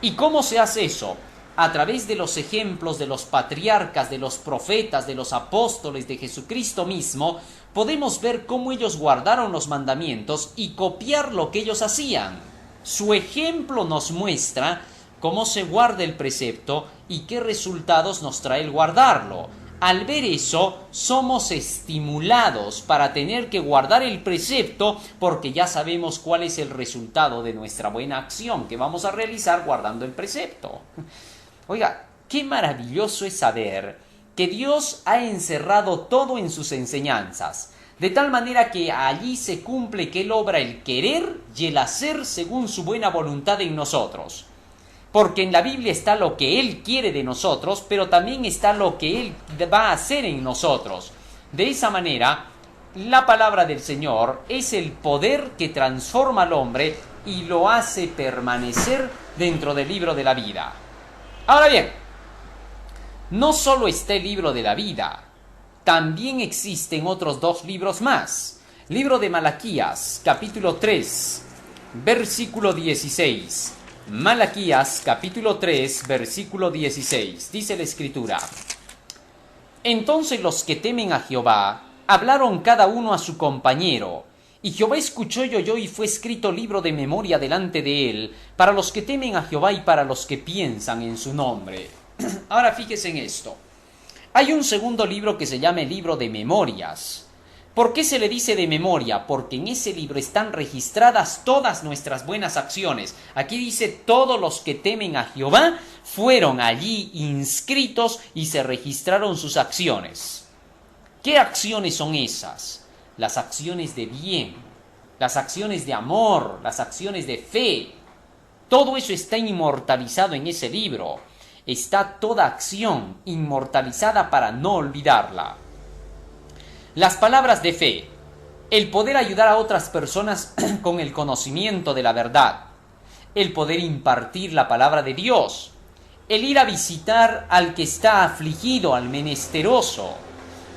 S1: ¿Y cómo se hace eso? A través de los ejemplos de los patriarcas, de los profetas, de los apóstoles, de Jesucristo mismo, podemos ver cómo ellos guardaron los mandamientos y copiar lo que ellos hacían. Su ejemplo nos muestra cómo se guarda el precepto y qué resultados nos trae el guardarlo. Al ver eso, somos estimulados para tener que guardar el precepto porque ya sabemos cuál es el resultado de nuestra buena acción que vamos a realizar guardando el precepto. Oiga, qué maravilloso es saber que Dios ha encerrado todo en sus enseñanzas, de tal manera que allí se cumple que Él obra el querer y el hacer según su buena voluntad en nosotros. Porque en la Biblia está lo que Él quiere de nosotros, pero también está lo que Él va a hacer en nosotros. De esa manera, la palabra del Señor es el poder que transforma al hombre y lo hace permanecer dentro del libro de la vida. Ahora bien, no solo está el libro de la vida, también existen otros dos libros más. Libro de Malaquías, capítulo 3, versículo 16. Malaquías capítulo 3, versículo 16. Dice la Escritura: Entonces los que temen a Jehová hablaron cada uno a su compañero, y Jehová escuchó y oyó, y fue escrito libro de memoria delante de él, para los que temen a Jehová y para los que piensan en su nombre. Ahora fíjese en esto. Hay un segundo libro que se llama el libro de memorias. ¿Por qué se le dice de memoria? Porque en ese libro están registradas todas nuestras buenas acciones. Aquí dice: todos los que temen a Jehová fueron allí inscritos y se registraron sus acciones. ¿Qué acciones son esas? Las acciones de bien, las acciones de amor, las acciones de fe. Todo eso está inmortalizado en ese libro. Está toda acción inmortalizada para no olvidarla. Las palabras de fe, el poder ayudar a otras personas con el conocimiento de la verdad, el poder impartir la palabra de Dios, el ir a visitar al que está afligido, al menesteroso,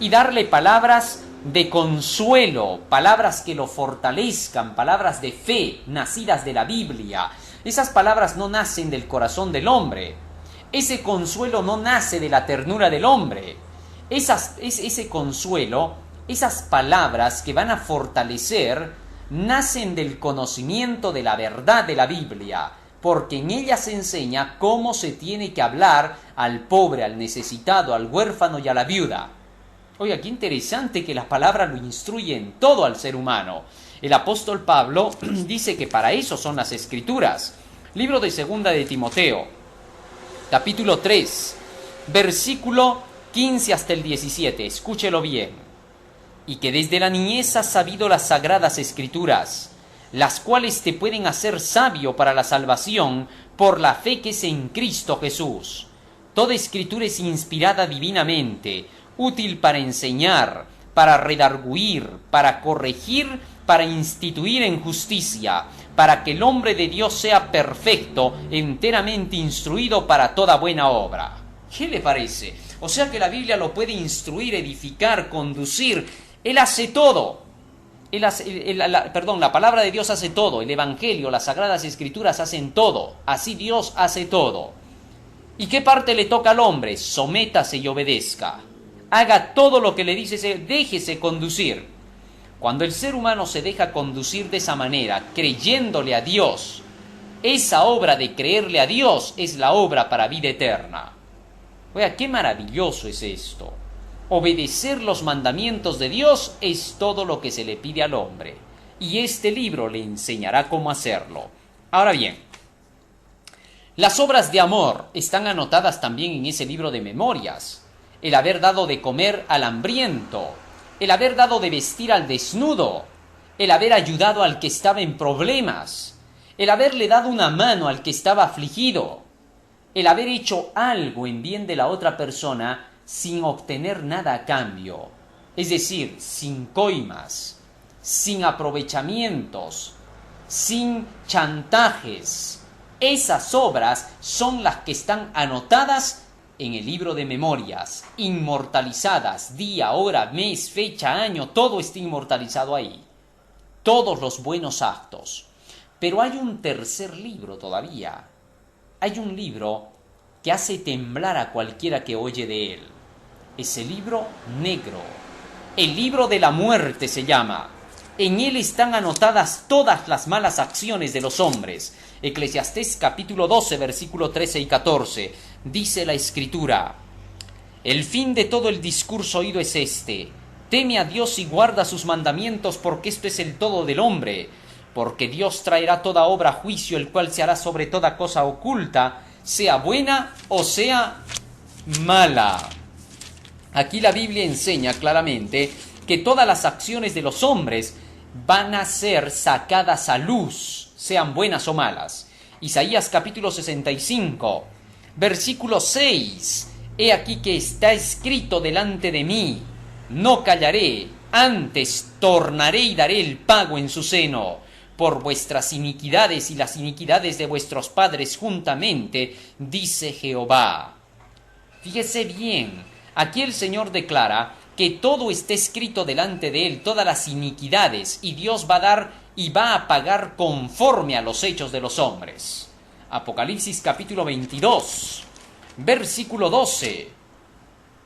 S1: y darle palabras de consuelo, palabras que lo fortalezcan, palabras de fe nacidas de la Biblia. Esas palabras no nacen del corazón del hombre, ese consuelo no nace de la ternura del hombre, ese consuelo, esas palabras que van a fortalecer, nacen del conocimiento de la verdad de la Biblia, porque en ella se enseña cómo se tiene que hablar al pobre, al necesitado, al huérfano y a la viuda. Oiga, qué interesante que la palabra lo instruye en todo al ser humano. El apóstol Pablo dice que para eso son las Escrituras. Libro de Segunda de Timoteo, capítulo 3, versículo 15 hasta el 17. Escúchelo bien. Y que desde la niñez has sabido las sagradas Escrituras, las cuales te pueden hacer sabio para la salvación por la fe que es en Cristo Jesús. Toda Escritura es inspirada divinamente, útil para enseñar, para redarguir, para corregir, para instituir en justicia, para que el hombre de Dios sea perfecto, enteramente instruido para toda buena obra. ¿Qué le parece? O sea que la Biblia lo puede instruir, edificar, conducir. Él hace todo. La palabra de Dios hace todo. El Evangelio, las Sagradas Escrituras hacen todo. Así Dios hace todo. ¿Y qué parte le toca al hombre? Sométase y obedezca. Haga todo lo que le dice, déjese conducir. Cuando el ser humano se deja conducir de esa manera, creyéndole a Dios, esa obra de creerle a Dios es la obra para vida eterna. Oiga, qué maravilloso es esto. Obedecer los mandamientos de Dios es todo lo que se le pide al hombre. Y este libro le enseñará cómo hacerlo. Ahora bien, las obras de amor están anotadas también en ese libro de memorias. El haber dado de comer al hambriento, el haber dado de vestir al desnudo, el haber ayudado al que estaba en problemas, el haberle dado una mano al que estaba afligido, el haber hecho algo en bien de la otra persona sin obtener nada a cambio, es decir, sin coimas, sin aprovechamientos, sin chantajes. Esas obras son las que están anotadas en el libro de memorias, inmortalizadas, día, hora, mes, fecha, año, todo está inmortalizado ahí. Todos los buenos actos. Pero hay un tercer libro todavía. Hay un libro que hace temblar a cualquiera que oye de él. Es el libro negro. El libro de la muerte se llama. En él están anotadas todas las malas acciones de los hombres. Eclesiastés capítulo 12, versículo 13 y 14. Dice la Escritura: el fin de todo el discurso oído es este: teme a Dios y guarda sus mandamientos, porque esto es el todo del hombre. Porque Dios traerá toda obra a juicio, el cual se hará sobre toda cosa oculta, sea buena o sea mala. Aquí la Biblia enseña claramente que todas las acciones de los hombres van a ser sacadas a luz, sean buenas o malas. Isaías capítulo 65, versículo 6. He aquí que está escrito delante de mí: no callaré, antes tornaré y daré el pago en su seno. Por vuestras iniquidades y las iniquidades de vuestros padres juntamente, dice Jehová. Fíjese bien. Aquí el Señor declara que todo está escrito delante de Él, todas las iniquidades, y Dios va a dar y va a pagar conforme a los hechos de los hombres. Apocalipsis capítulo 22, versículo 12.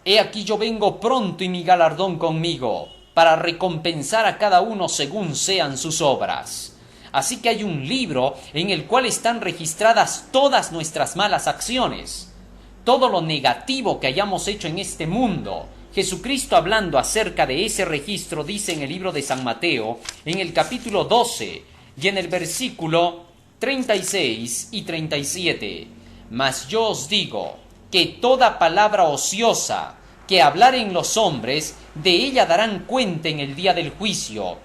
S1: He aquí yo vengo pronto y mi galardón conmigo, para recompensar a cada uno según sean sus obras. Así que hay un libro en el cual están registradas todas nuestras malas acciones, todo lo negativo que hayamos hecho en este mundo. Jesucristo, hablando acerca de ese registro, dice en el libro de San Mateo, en el capítulo 12 y en el versículo 36 y 37, mas yo os digo que toda palabra ociosa que hablaren los hombres, de ella darán cuenta en el día del juicio,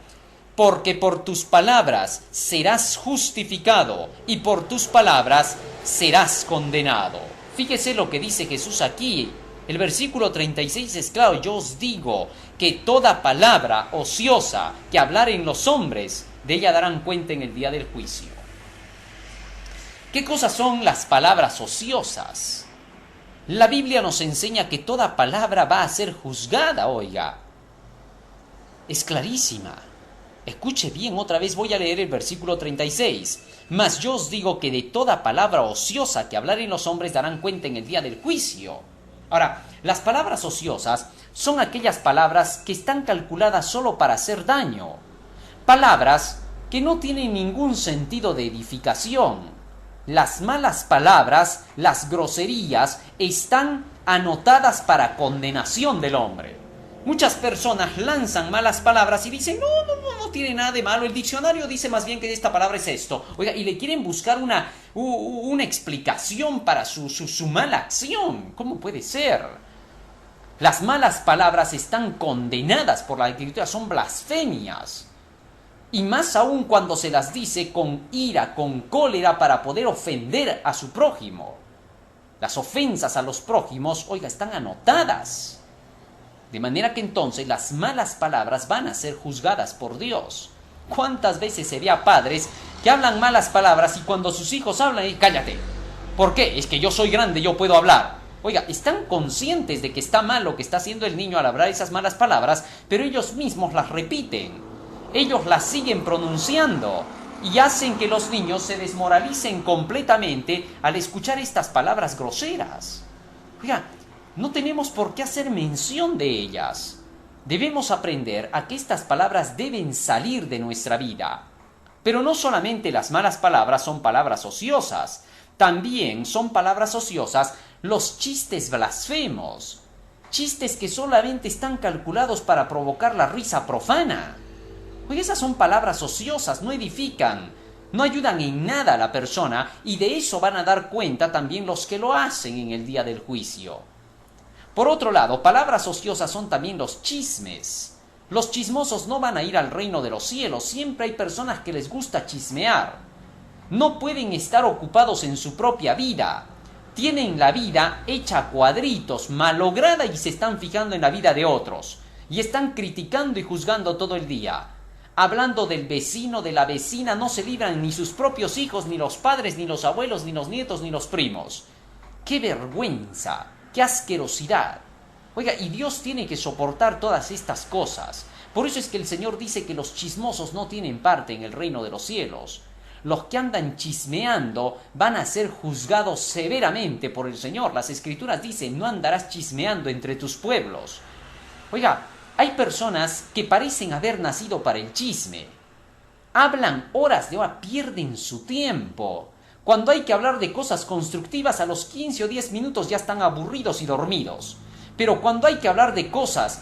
S1: porque por tus palabras serás justificado y por tus palabras serás condenado. Fíjese lo que dice Jesús aquí. El versículo 36 es claro: yo os digo que toda palabra ociosa que hablaren los hombres, de ella darán cuenta en el día del juicio. ¿Qué cosas son las palabras ociosas? La Biblia nos enseña que toda palabra va a ser juzgada, oiga. Es clarísima. Escuche bien, otra vez voy a leer el versículo 36. Mas yo os digo que de toda palabra ociosa que hablaren los hombres darán cuenta en el día del juicio. Ahora, las palabras ociosas son aquellas palabras que están calculadas solo para hacer daño. Palabras que no tienen ningún sentido de edificación. Las malas palabras, las groserías, están anotadas para condenación del hombre. Muchas personas lanzan malas palabras y dicen, no tiene nada de malo, el diccionario dice más bien que esta palabra es esto. Oiga, y le quieren buscar una explicación para su mala acción. ¿Cómo puede ser? Las malas palabras están condenadas por la Escritura, son blasfemias. Y más aún cuando se las dice con ira, con cólera, para poder ofender a su prójimo. Las ofensas a los prójimos, oiga, están anotadas. De manera que entonces las malas palabras van a ser juzgadas por Dios. ¿Cuántas veces se ve a padres que hablan malas palabras y cuando sus hijos hablan, y cállate? ¿Por qué? Es que yo soy grande, yo puedo hablar. Oiga, están conscientes de que está mal lo que está haciendo el niño al hablar esas malas palabras, pero ellos mismos las repiten. Ellos las siguen pronunciando y hacen que los niños se desmoralicen completamente al escuchar estas palabras groseras. Oiga, no tenemos por qué hacer mención de ellas. Debemos aprender a que estas palabras deben salir de nuestra vida. Pero no solamente las malas palabras son palabras ociosas, también son palabras ociosas los chistes blasfemos, chistes que solamente están calculados para provocar la risa profana. Oye, esas son palabras ociosas, no edifican, no ayudan en nada a la persona, y de eso van a dar cuenta también los que lo hacen en el día del juicio. Por otro lado, palabras ociosas son también los chismes. Los chismosos no van a ir al reino de los cielos, siempre hay personas que les gusta chismear. No pueden estar ocupados en su propia vida. Tienen la vida hecha a cuadritos, malograda, y se están fijando en la vida de otros. Y están criticando y juzgando todo el día. Hablando del vecino, de la vecina, no se libran ni sus propios hijos, ni los padres, ni los abuelos, ni los nietos, ni los primos. ¡Qué vergüenza! ¡Qué asquerosidad! Oiga, y Dios tiene que soportar todas estas cosas. Por eso es que el Señor dice que los chismosos no tienen parte en el reino de los cielos. Los que andan chismeando van a ser juzgados severamente por el Señor. Las Escrituras dicen, no andarás chismeando entre tus pueblos. Oiga, hay personas que parecen haber nacido para el chisme. Hablan horas de hora, pierden su tiempo. Cuando hay que hablar de cosas constructivas, a los 15 o 10 minutos ya están aburridos y dormidos. Pero cuando hay que hablar de cosas,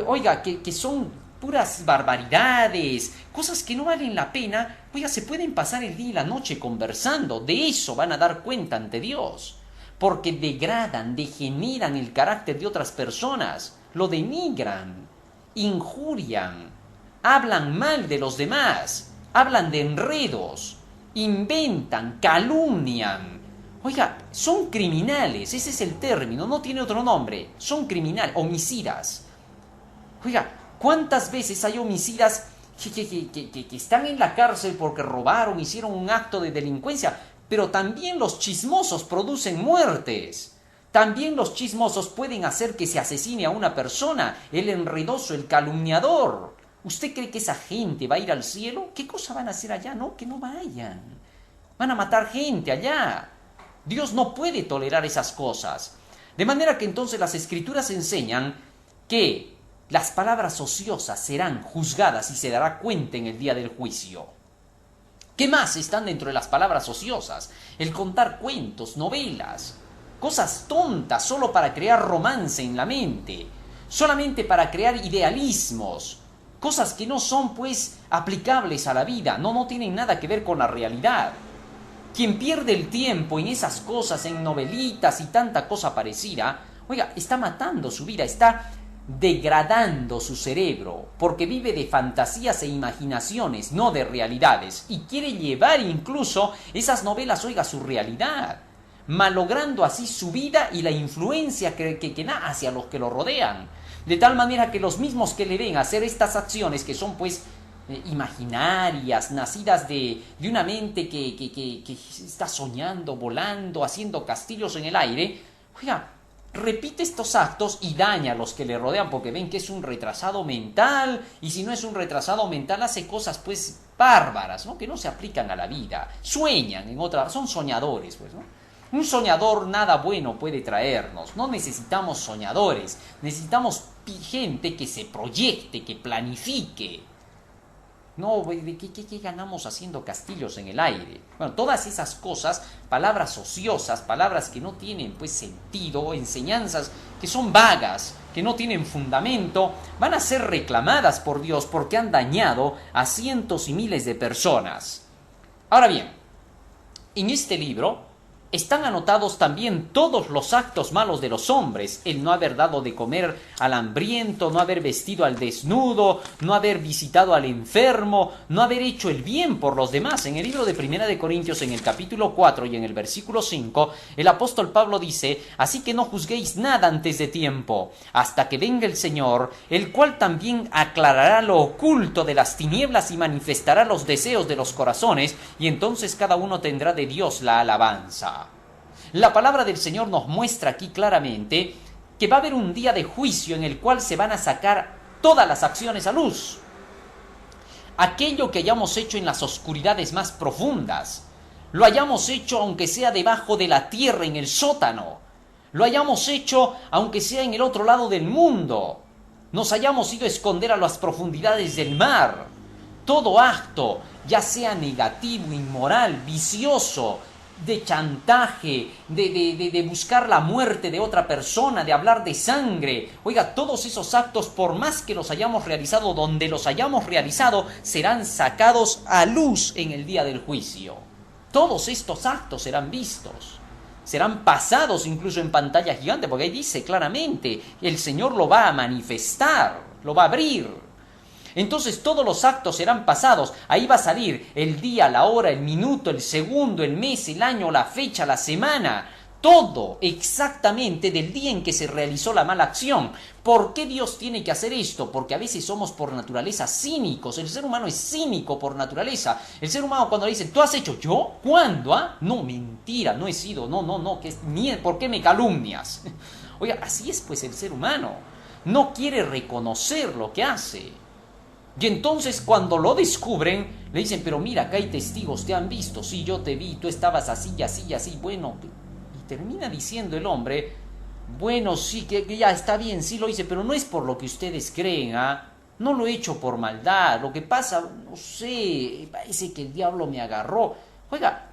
S1: oiga, que son puras barbaridades, cosas que no valen la pena, oiga, se pueden pasar el día y la noche conversando. De eso van a dar cuenta ante Dios. Porque degradan, degeneran el carácter de otras personas, lo denigran, injurian, hablan mal de los demás, hablan de enredos, inventan, calumnian. Oiga, son criminales, ese es el término, no tiene otro nombre, son criminales, homicidas. Oiga, ¿cuántas veces hay homicidas que están en la cárcel porque robaron, hicieron un acto de delincuencia? Pero también los chismosos producen muertes. También los chismosos pueden hacer que se asesine a una persona, el enredoso, el calumniador. ¿Usted cree que esa gente va a ir al cielo? ¿Qué cosa van a hacer allá? No, que no vayan. van a matar gente allá. Dios no puede tolerar esas cosas. De manera que entonces las Escrituras enseñan que las palabras ociosas serán juzgadas y se dará cuenta en el día del juicio. ¿Qué más están dentro de las palabras ociosas? El contar cuentos, novelas, cosas tontas solo para crear romance en la mente, solamente para crear idealismos, cosas que no son pues aplicables a la vida, no tienen nada que ver con la realidad. Quien pierde el tiempo en esas cosas, en novelitas y tanta cosa parecida, oiga, está matando su vida, está degradando su cerebro, porque vive de fantasías e imaginaciones, no de realidades, y quiere llevar incluso esas novelas, oiga, a su realidad, malogrando así su vida y la influencia que da hacia los que lo rodean, de tal manera que los mismos que le ven hacer estas acciones, que son pues imaginarias, nacidas de una mente que está soñando, volando, haciendo castillos en el aire, oiga, repite estos actos y daña a los que le rodean porque ven que es un retrasado mental, y si no es un retrasado mental hace cosas pues bárbaras, ¿no? Que no se aplican a la vida, sueñan en otra, son soñadores, pues, ¿no? Un soñador nada bueno puede traernos, no necesitamos soñadores, necesitamos gente que se proyecte, que planifique. No, ¿qué ganamos haciendo castillos en el aire? Bueno, todas esas cosas, palabras ociosas, palabras que no tienen pues sentido, enseñanzas que son vagas, que no tienen fundamento, van a ser reclamadas por Dios porque han dañado a cientos y miles de personas. Ahora bien, en este libro están anotados también todos los actos malos de los hombres: el no haber dado de comer al hambriento, no haber vestido al desnudo, no haber visitado al enfermo, no haber hecho el bien por los demás. En el libro de Primera de Corintios, en el capítulo 4 y en el versículo 5, el apóstol Pablo dice: así que no juzguéis nada antes de tiempo, hasta que venga el Señor, el cual también aclarará lo oculto de las tinieblas y manifestará los deseos de los corazones, y entonces cada uno tendrá de Dios la alabanza. La palabra del Señor nos muestra aquí claramente que va a haber un día de juicio en el cual se van a sacar todas las acciones a luz. Aquello que hayamos hecho en las oscuridades más profundas, lo hayamos hecho aunque sea debajo de la tierra, en el sótano, lo hayamos hecho aunque sea en el otro lado del mundo, nos hayamos ido a esconder a las profundidades del mar, todo acto, ya sea negativo, inmoral, vicioso, de chantaje, de buscar la muerte de otra persona, de hablar de sangre. Oiga, todos esos actos, por más que los hayamos realizado donde los hayamos realizado, serán sacados a luz en el día del juicio. Todos estos actos serán vistos, serán pasados incluso en pantalla gigante, porque ahí dice claramente, el Señor lo va a manifestar, lo va a abrir. Entonces todos los actos serán pasados, ahí va a salir el día, la hora, el minuto, el segundo, el mes, el año, la fecha, la semana, todo exactamente del día en que se realizó la mala acción. ¿Por qué Dios tiene que hacer esto? Porque a veces somos por naturaleza cínicos, el ser humano es cínico por naturaleza. El ser humano cuando le dicen, ¿tú has hecho? ¿Yo? ¿Cuándo? ¿Ah? No, mentira, no he sido, no, ¿por qué me calumnias? Oiga, así es pues el ser humano, no quiere reconocer lo que hace. Y entonces cuando lo descubren, le dicen, pero mira, acá hay testigos, te han visto, sí, yo te vi, tú estabas así y así y así, bueno, y termina diciendo el hombre, bueno, sí, que ya está bien, sí lo hice, pero no es por lo que ustedes creen, ¿ah? No lo he hecho por maldad, lo que pasa, no sé, parece que el diablo me agarró. Oiga,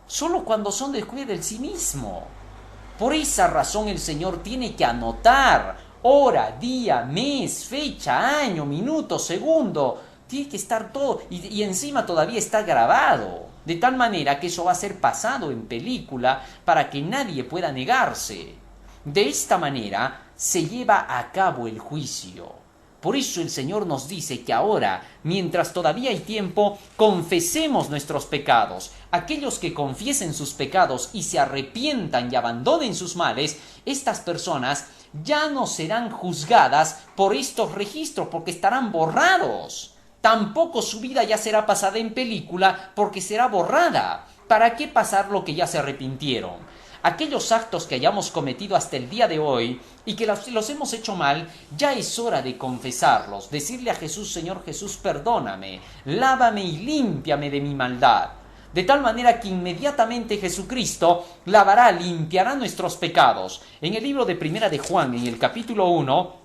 S1: solo cuando son descuidos del cinismo. Por esa razón el Señor tiene que anotar hora, día, mes, fecha, año, minuto, segundo, tiene que estar todo, y encima todavía está grabado, de tal manera que eso va a ser pasado en película para que nadie pueda negarse. De esta manera se lleva a cabo el juicio. Por eso el Señor nos dice que ahora, mientras todavía hay tiempo, confesemos nuestros pecados. Aquellos que confiesen sus pecados y se arrepientan y abandonen sus males, estas personas ya no serán juzgadas por estos registros, porque estarán borrados. Tampoco su vida ya será pasada en película, porque será borrada. ¿Para qué pasar lo que ya se arrepintieron? Aquellos actos que hayamos cometido hasta el día de hoy y que los hemos hecho mal, ya es hora de confesarlos, decirle a Jesús, Señor Jesús, perdóname, lávame y límpiame de mi maldad. de tal manera que inmediatamente Jesucristo lavará, limpiará nuestros pecados. En el libro de Primera de Juan, en el capítulo 1,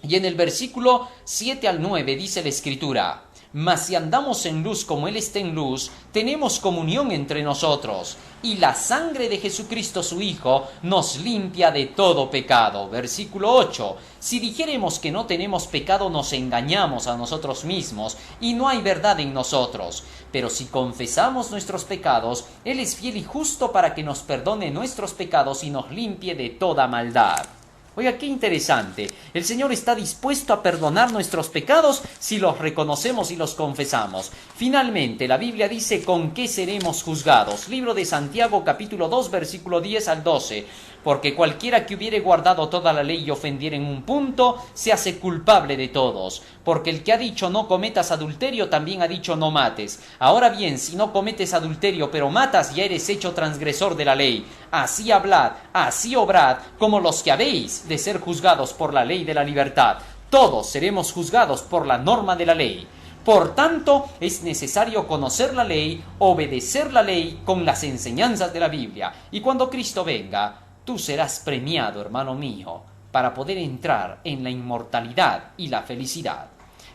S1: y en el versículo 7 al 9, dice la Escritura: mas si andamos en luz como Él está en luz, tenemos comunión entre nosotros, y la sangre de Jesucristo su Hijo nos limpia de todo pecado. Versículo 8. Si dijéremos que no tenemos pecado, nos engañamos a nosotros mismos, y no hay verdad en nosotros. Pero si confesamos nuestros pecados, Él es fiel y justo para que nos perdone nuestros pecados y nos limpie de toda maldad. Oiga, qué interesante. El Señor está dispuesto a perdonar nuestros pecados si los reconocemos y los confesamos. Finalmente, la Biblia dice: ¿con qué seremos juzgados? Libro de Santiago, capítulo 2, versículo 10 al 12. Porque cualquiera que hubiere guardado toda la ley y ofendiere en un punto, se hace culpable de todos. Porque el que ha dicho no cometas adulterio, también ha dicho no mates. Ahora bien, si no cometes adulterio, pero matas, ya eres hecho transgresor de la ley. Así hablad, así obrad, como los que habéis de ser juzgados por la ley de la libertad. Todos seremos juzgados por la norma de la ley. Por tanto, es necesario conocer la ley, obedecer la ley con las enseñanzas de la Biblia. Y cuando Cristo venga, tú serás premiado, hermano mío, para poder entrar en la inmortalidad y la felicidad.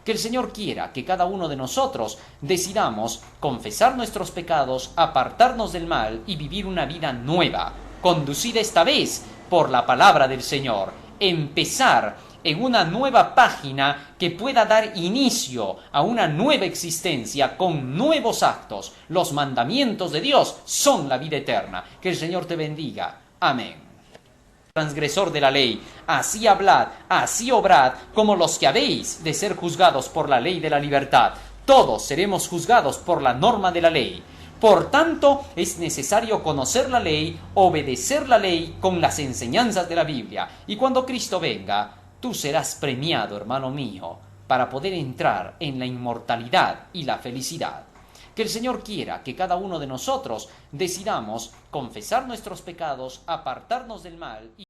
S1: Que el Señor quiera que cada uno de nosotros decidamos confesar nuestros pecados, apartarnos del mal y vivir una vida nueva, conducida esta vez por la palabra del Señor. Empezar en una nueva página que pueda dar inicio a una nueva existencia con nuevos actos. Los mandamientos de Dios son la vida eterna. Que el Señor te bendiga. Amén. Transgresor de la ley, así hablad, así obrad, como los que habéis de ser juzgados por la ley de la libertad. Todos seremos juzgados por la norma de la ley. Por tanto, es necesario conocer la ley, obedecer la ley con las enseñanzas de la Biblia. Y cuando Cristo venga, tú serás premiado, hermano mío, para poder entrar en la inmortalidad y la felicidad. Que el Señor quiera que cada uno de nosotros decidamos confesar nuestros pecados, apartarnos del mal y